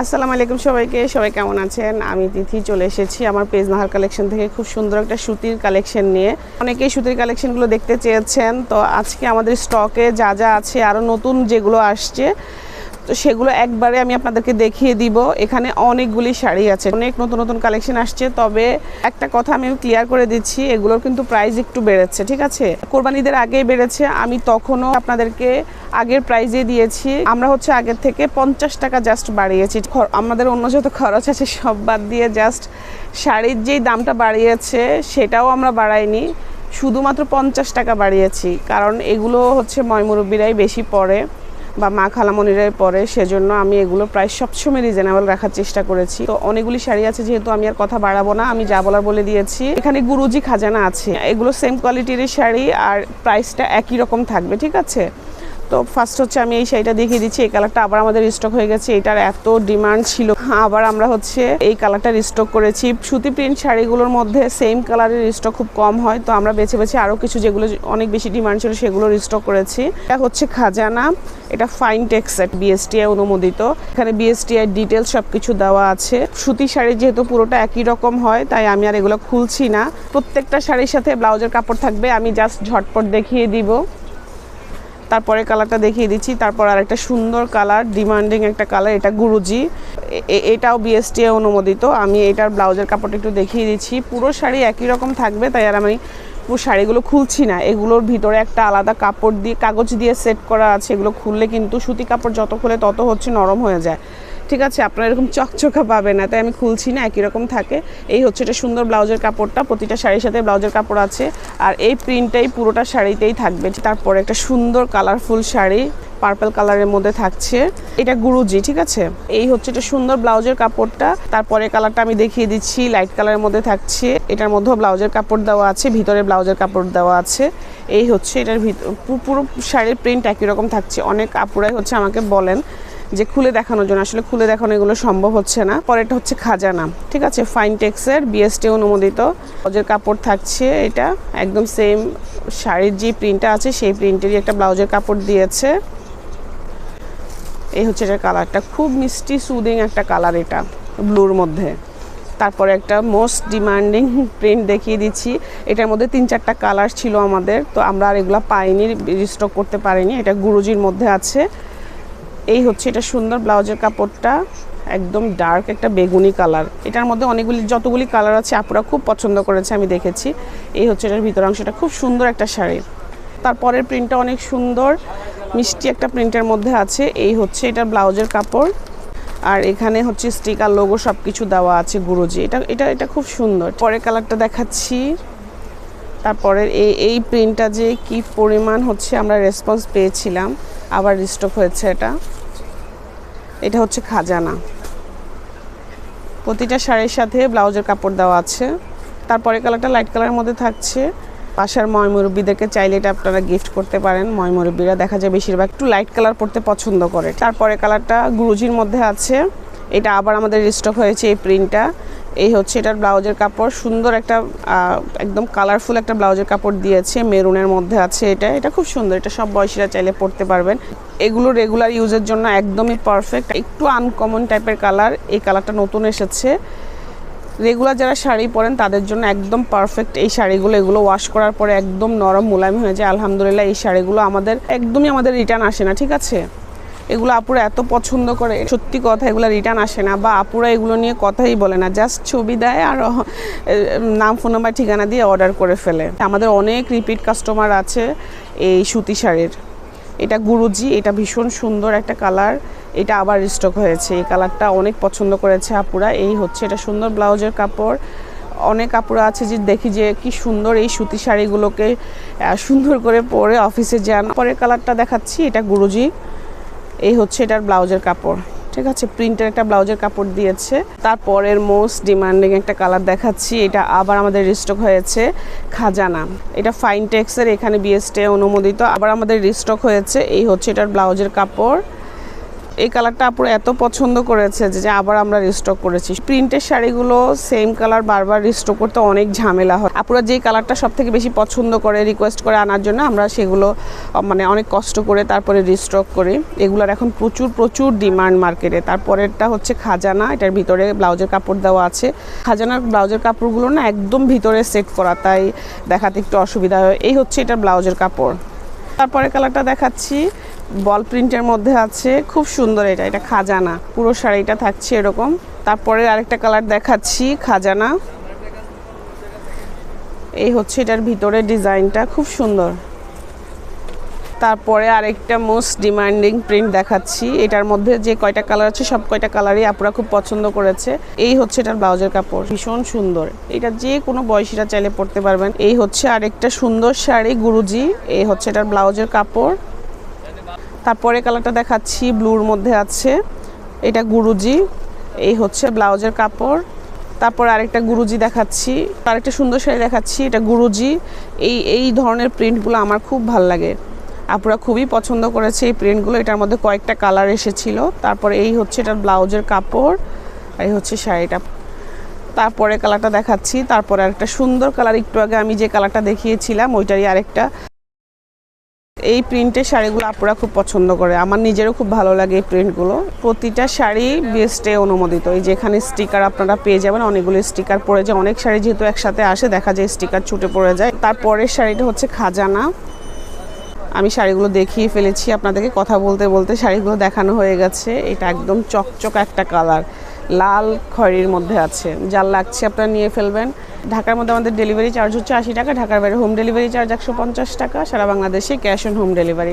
আসসালামু আলাইকুম সবাইকে। সবাই কেমন আছেন? আমি তিথি চলে এসেছি আমার পেজ নাহার কালেকশন থেকে খুব সুন্দর একটা সুতির কালেকশন নিয়ে। অনেকেই সুতির কালেকশনগুলো দেখতে চেয়েছেন, তো আজকে আমাদের স্টকে যা যা আছে আরও নতুন যেগুলো আসছে তো সেগুলো একবারে আমি আপনাদেরকে দেখিয়ে দিব। এখানে অনেকগুলি শাড়ি আছে, অনেক নতুন নতুন কালেকশন আসছে। তবে একটা কথা আমি ক্লিয়ার করে দিচ্ছি, এগুলোর কিন্তু প্রাইস একটু বেড়েছে, ঠিক আছে? কোরবানিদের আগেই বেড়েছে, আমি তখনও আপনাদেরকে আগের প্রাইজে দিয়েছি। আমরা আগের থেকে 50 টাকা জাস্ট বাড়িয়েছি। আমাদের অন্য যত খরচ আছে সব বাদ দিয়ে জাস্ট শাড়ির যেই দামটা বাড়িয়েছে সেটাও আমরা বাড়াইনি, শুধুমাত্র 50 টাকা বাড়িয়েছি। কারণ এগুলো ময়মুরব্বীরাই বেশি পরে বা মা খালামণিরাই পরে, সেজন্য আমি এগুলো প্রায় সবসময় রিজনেবল রাখার চেষ্টা করেছি। তো অনেকগুলি শাড়ি আছে, যেহেতু আমি আর কথা বাড়াবো না, আমি যা বলার বলে দিয়েছি। এখানে গুরুজি খাজানা আছে, এগুলো সেম কোয়ালিটির শাড়ি আর প্রাইসটা একই রকম থাকবে, ঠিক আছে? তো ফার্স্ট আমি এই শাড়িটা দেখিয়ে দিচ্ছি। এই কালারটা আবার আমাদের স্টক হয়ে গেছে, এটার এত ডিমান্ড ছিল, আবার আমরা এই কালারটা রিস্টক করেছি। সুতি প্রিন্ট শাড়িগুলোর মধ্যে সেম কালারের স্টক খুব কম হয়, তো আমরা বেছে বেছে আরও কিছু যেগুলো অনেক বেশি ডিমান্ড ছিল সেগুলো রিস্টক করেছি। এটা খাজানা, এটা ফাইন টেক্সট, বিএসটিআই অনুমোদিত। এখানে বিএসটিআই ডিটেলস সব কিছু দেওয়া আছে। সুতি শাড়ি যেহেতু পুরোটা একই রকম হয়, তাই আমি আর এগুলো খুলছি না। প্রত্যেকটা শাড়ির সাথে ব্লাউজের কাপড় থাকবে, আমি জাস্ট ঝটপট দেখিয়ে দিব। তারপরে কালারটা দেখিয়ে দিচ্ছি। তারপর আর একটা সুন্দর কালার, ডিমান্ডিং একটা কালার, এটা গুরুজি, এটাও বিএসটিআই অনুমোদিত। আমি এটার ব্লাউজের কাপড়টা একটু দেখিয়ে দিচ্ছি। পুরো শাড়ি একই রকম থাকবে, তাই আর আমি পুরো শাড়িগুলো খুলছি না। এগুলোর ভিতরে একটা আলাদা কাপড় দিয়ে, কাগজ দিয়ে সেট করা আছে। এগুলো খুললে কিন্তু সুতি কাপড় যত খুলে তত নরম হয়ে যায়, ঠিক আছে? আপনারা এরকম চকচকা পাবেন না, তাই আমি খুলছি না, একই রকম থাকে। এই এটা সুন্দর ব্লাউজের কাপড়টা, প্রতিটা শাড়ির সাথে ব্লাউজের কাপড় আছে। আর এই প্রিন্টটাই পুরোটা শাড়িতেই থাকবে। তারপরে একটা সুন্দর কালারফুল শাড়ি পার্পল কালারের মধ্যে থাকছে, এটা গুরুজি, ঠিক আছে? এই এটা সুন্দর ব্লাউজের কাপড়টা। তারপরে কালারটা আমি দেখিয়ে দিচ্ছি, লাইট কালারের মধ্যে থাকছে। এটার মধ্যেও ব্লাউজের কাপড় দেওয়া আছে, ভিতরে ব্লাউজের কাপড় দেওয়া আছে। এই এটার পুরো শাড়ির প্রিন্ট একই রকম থাকছে। অনেক আপুরাই আমাকে বলেন যে খুলে দেখানোর জন্য, আসলে খুলে দেখানো এগুলো সম্ভব হচ্ছে না। পরেরটা খাজানা, ঠিক আছে? ফাইন টেক্সের, বিএসটি অনুমোদিত। ব্লাউজের কাপড় থাকছে, এটা একদম সেম শাড়ির যে প্রিন্টটা আছে সেই প্রিন্টেরই একটা ব্লাউজের কাপড় দিয়েছে। এই এটার কালারটা খুব মিষ্টি সুদিং একটা কালার, এটা ব্লুর মধ্যে। তারপরে একটা মোস্ট ডিমান্ডিং প্রিন্ট দেখিয়ে দিচ্ছি। এটার মধ্যে 3-4টা কালার ছিল আমাদের, তো আমরা আর এগুলো পাইনি, রিস্টক করতে পারিনি। এটা গুরুজির মধ্যে আছে। এই এটা সুন্দর ব্লাউজের কাপড়টা, একদম ডার্ক একটা বেগুনি কালার। এটার মধ্যে যতগুলি কালার আছে আপুরা খুব পছন্দ করেছে, আমি দেখেছি। এই এটার ভিতর অংশটা খুব সুন্দর একটা শাড়ি। তারপরের প্রিন্টটা অনেক সুন্দর, মিষ্টি একটা প্রিন্টের মধ্যে আছে। এই এটার ব্লাউজের কাপড়, আর এখানে স্টিকার লোগো সব কিছু দেওয়া আছে গুরুজি। এটা খুব সুন্দর। পরের কালারটা দেখাচ্ছি। তারপরে এই প্রিন্টটা যে কি পরিমাণ আমরা রেসপন্স পেয়েছিলাম, আবার রিস্টক হয়েছে। এটা খাজানা, প্রতিটা শাড়ির সাথে ব্লাউজের কাপড় দেওয়া আছে। তারপরে কালারটা লাইট কালারের মধ্যে থাকছে। পাশের ময়মুরব্বীদেরকে চাইলে এটা আপনারা গিফট করতে পারেন। ময়মুরব্বীরা দেখা যায় বেশিরভাগ একটু লাইট কালার পরতে পছন্দ করে। তারপরে কালারটা গুরুজির মধ্যে আছে, এটা আবার আমাদের রিস্টক হয়েছে এই প্রিন্টটা। এই এটার ব্লাউজের কাপড়, সুন্দর একটা একদম কালারফুল একটা ব্লাউজের কাপড় দিয়েছে, মেরুনের মধ্যে আছে। এটা খুব সুন্দর, এটা সব বয়সীরা চাইলে পরতে পারবেন। এগুলো রেগুলার ইউজের জন্য একদমই পারফেক্ট। একটু আনকমন টাইপের কালার, এই কালারটা নতুন এসেছে। রেগুলার যারা শাড়ি পরেন তাদের জন্য একদম পারফেক্ট এই শাড়িগুলো। এগুলো ওয়াশ করার পরে একদম নরম মুলায়ম হয়ে যায়। আলহামদুলিল্লাহ, এই শাড়িগুলো আমাদের রিটার্ন আসে না, ঠিক আছে? এগুলো আপুরা এত পছন্দ করে, সত্যি কথা, এগুলো রিটার্ন আসে না, বা আপুরা এগুলো নিয়ে কথাই বলে না, জাস্ট ছবি দেয় আর নাম, ফোন নাম্বার, ঠিকানা দিয়ে অর্ডার করে ফেলে। আমাদের অনেক রিপিট কাস্টমার আছে এই সুতি শাড়ির। এটা গুরুজি, এটা ভীষণ সুন্দর একটা কালার, এটা আবার রিস্টক হয়েছে। এই কালারটা অনেক পছন্দ করেছে আপুরা। এই এটা সুন্দর ব্লাউজের কাপড়। অনেক কাপড় আছে যে দেখি যে কি সুন্দর এই সুতি শাড়িগুলোকে সুন্দর করে পরে অফিসে যান। পরের কালারটা দেখাচ্ছি, এটা গুরুজি। এই এটার ব্লাউজের কাপড়, ঠিক আছে? প্রিন্টের একটা ব্লাউজের কাপড় দিয়েছে। তারপরের মোস্ট ডিমান্ডিং একটা কালার দেখাচ্ছি, এটা আবার আমাদের রিস্টক হয়েছে, খাজানা। এটা ফাইন টেক্সের, এখানে বিএসটিআই অনুমোদিত, আবার আমাদের রিস্টক হয়েছে। এই এটার ব্লাউজের কাপড়। এই কালারটা আপুরা এত পছন্দ করেছে যে আবার আমরা রিস্টক করেছি। প্রিন্টের শাড়িগুলো সেম কালার বারবার রিস্টক করতে অনেক ঝামেলা হয়। আপুরা যেই কালারটা সব থেকে বেশি পছন্দ করে রিকোয়েস্ট করে আনার জন্য আমরা সেগুলো মানে অনেক কষ্ট করে তারপরে রিস্টক করি। এগুলোর এখন প্রচুর ডিমান্ড মার্কেটে। তারপরেরটা হচ্ছে খাজানা, এটার ভিতরে ব্লাউজের কাপড় দেওয়া আছে। খাজানার ব্লাউজের কাপড়গুলো না একদম ভিতরে সেট করা, তাই দেখাতে একটু অসুবিধা হয়। এই হচ্ছে এটার ব্লাউজের কাপড়। তারপরে কালারটা দেখাচ্ছি, বল প্রিন্টের মধ্যে আছে, খুব সুন্দর। এটা খাজানা, পুরো শাড়িটা থাকছে এরকম। তারপরে আরেকটা কালার দেখাচ্ছি খাজানা, এই হচ্ছে এটার ভিতরে ডিজাইনটা খুব সুন্দর। তারপরে আরেকটা মোস্ট ডিমান্ডিং প্রিন্ট দেখাচ্ছি, এটার মধ্যে যে কয়টা কালার আছে সব কয়টা কালারই আপুরা খুব পছন্দ করেছে। এই হচ্ছে এটার ব্লাউজের কাপড়, ভীষণ সুন্দর। এটা যে কোনো বয়সীরা চাইলে পরতে পারবেন। এই হচ্ছে আরেকটা সুন্দর শাড়ি গুরুজি, এই হচ্ছে এটার ব্লাউজের কাপড়। তারপরে কালারটা দেখাচ্ছি ব্লুর মধ্যে আছে, এটা গুরুজি, এই হচ্ছে ব্লাউজের কাপড়। তারপর আরেকটা গুরুজি দেখাচ্ছি, আরেকটা সুন্দর শাড়ি দেখাচ্ছি, এটা গুরুজি। এই ধরনের প্রিন্টগুলো আমার খুব ভালো লাগে, আপুরা খুবই পছন্দ করেছে এই প্রিন্টগুলো। এটার মধ্যে কয়েকটা কালার এসেছিল। তারপরে এই হচ্ছে এটার ব্লাউজের কাপড়, এই হচ্ছে শাড়িটা। তারপরে কালারটা দেখাচ্ছি, তারপরে আরেকটা সুন্দর কালার, একটু আগে আমি যে কালারটা দেখিয়েছিলাম ওইটারই আরেকটা। এই প্রিন্টের শাড়িগুলো আপুরা খুব পছন্দ করে, আমার নিজেরও খুব ভালো লাগে এই প্রিন্টগুলো। প্রতিটা শাড়ি বেস্টে অনুমোদিত। এই যেখানে স্টিকার আপনারা পেয়ে যাবেন, অনেকগুলো স্টিকার পড়ে যায়। অনেক শাড়ি যেহেতু একসাথে আসে দেখা যায় স্টিকার ছুটে পড়ে যায়। তারপরের শাড়িটা হচ্ছে খাজানা, আমি শাড়িগুলো দেখিয়ে ফেলেছি আপনাদেরকে, কথা বলতে বলতে শাড়িগুলো দেখানো হয়ে গেছে। এটা একদম চকচক একটা কালার, লাল খয়েরির মধ্যে আছে, যার লাগছে আপনারা নিয়ে ফেলবেন। ঢাকার মধ্যে আমাদের ডেলিভারি চার্জ হচ্ছে 80 টাকা, ঢাকার বাইরে হোম ডেলিভারি চার্জ 150 টাকা, সারা বাংলাদেশে ক্যাশ অন হোম ডেলিভারি।